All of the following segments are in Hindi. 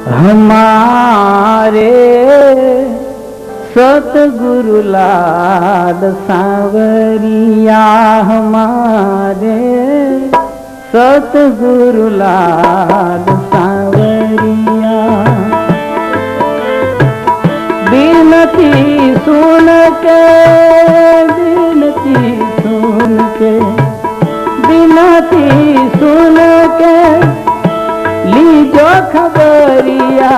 हमारे सतगुरु लाल सांवरिया, हमारे सतगुरु लाल सांवरिया। बिनती सुन के, बिनती सुन के, बिनती सुन के लीजो खबरिया,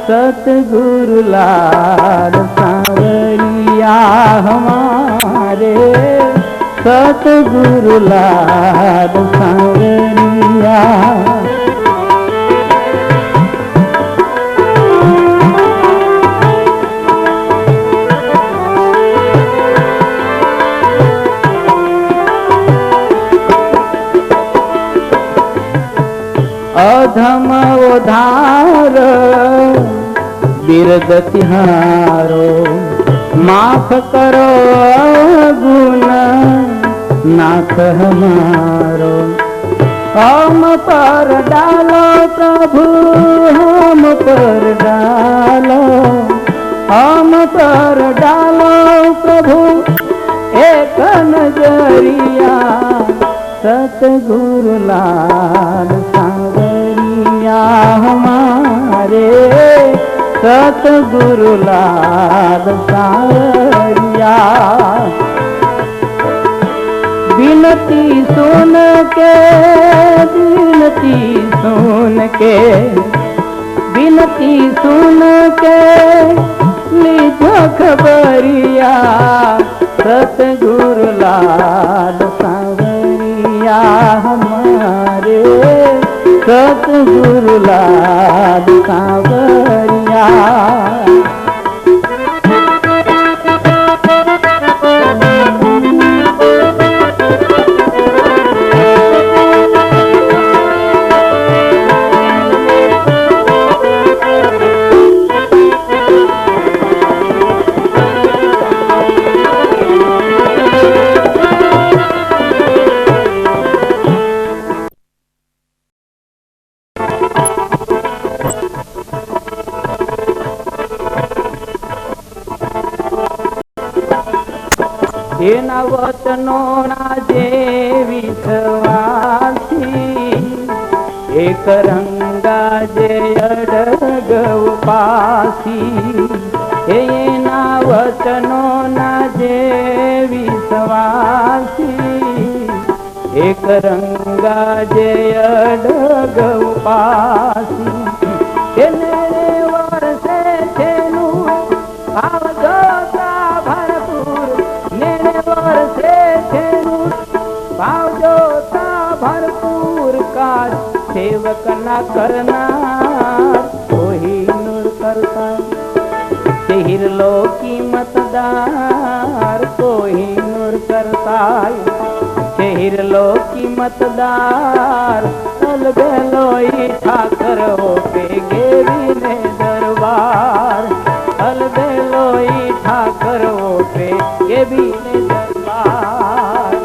सतगुरु लाल सांवरिया, हमारे सतगुरु लाल सांवरिया। अधम उधार बिरद तिहारो, माफ करो गुण नाथ हमारो। हम पर डालो प्रभु, हम पर डालो, हम पर डालो प्रभु एक नजरिया, सतगुरु लाल सांवरिया, हमारे सतगुरु लाल सांवरिया। बिनती सुन के, बिनती सुन के, बिनती सुन के लीजो खबरिया, सतगुरु लाल सांवरिया, हमारे सतगुरु लाल सांवरिया। એના વચનોના જે વિશ્વાસી, એક રંગા જે અડગવ પાસી। એના વચનોના જે વિશ્વાસી, એક રંગા જે અડગવ પાસી। એને વર્ષે છેનું આવજો ભરપૂર, भरपूर काज सेवक न करनार, कोहिनूर करता शहर लोकी मतदार, कोहिनूर करता शहर लोकी मतदार। चल बेलोई ठाकर पे गेरी ने दरबार, चल बेलोई ठाकर पे गेरी ने दरबार।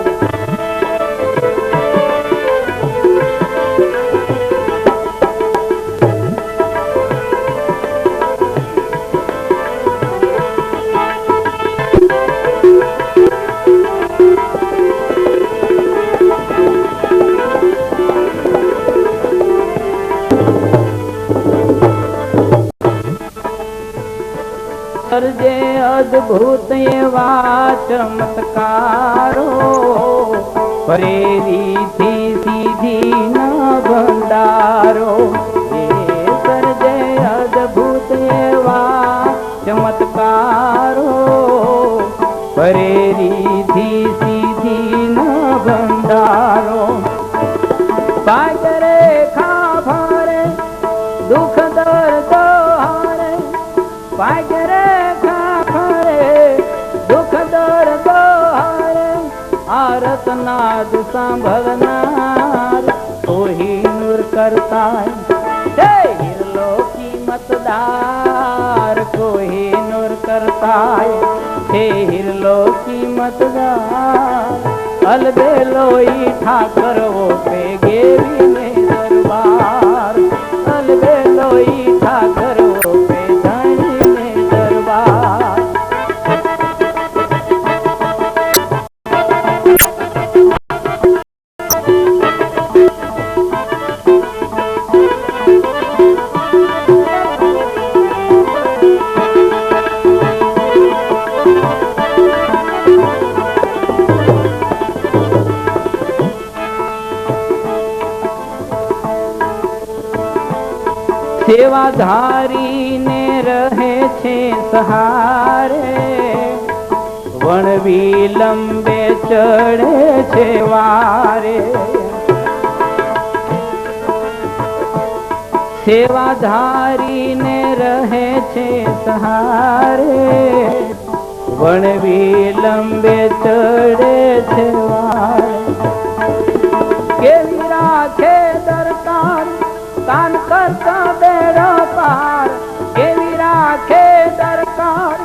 जे अद्भुत एवा चमत्कारो, प्रेरी थी सीधी न भंडारो। सर्जे अद्भुत एवा चमत्कारो, प्रेरी थी सीधी न भंडारो। पागरे खा भरे दुख दर्द हारे, पागरे आरत नाद सांभलनार, कोहिनूर करता शहर लोकी मतदार, कोहिनूर करता शहर लोकी मतदार। अलबेलोई ठाकर वो पे गेरी में दरबार, अलबेलोई સેવા ધારીને રહે છે સહારે, વણ વિલંબે ચડે છે વારે. સેવા ધારીને રહે છે સહારે, વણ વિલંબે ચડે છે વારે. કેવી રાખે દરકાર કાન કરતા બેડો પાર, કેવી રાખે દરકાર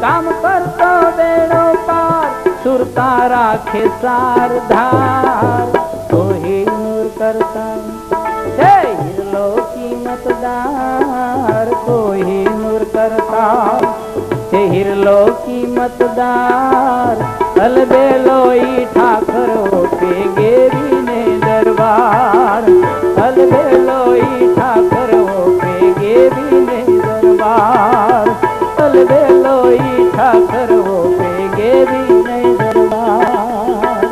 કામ કરતો બેડો પાર. સુરતા રાખે સારધાર કોઈ નૂર કરતા, હે હિરલો કિંમતદાર કોઈ નૂર કરતા. હે હિરલો કિંમતદાર અલબેલો ઈ ઠાકરો કે ગેરીને દરબાર. અલબેલો ઈ ઠાકરો કે ગેરીને દરબાર. અલબેલો ઈ ઠાકરો કે ગેરીને દરબાર.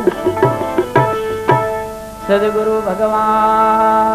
સદગુરુ ભગવાન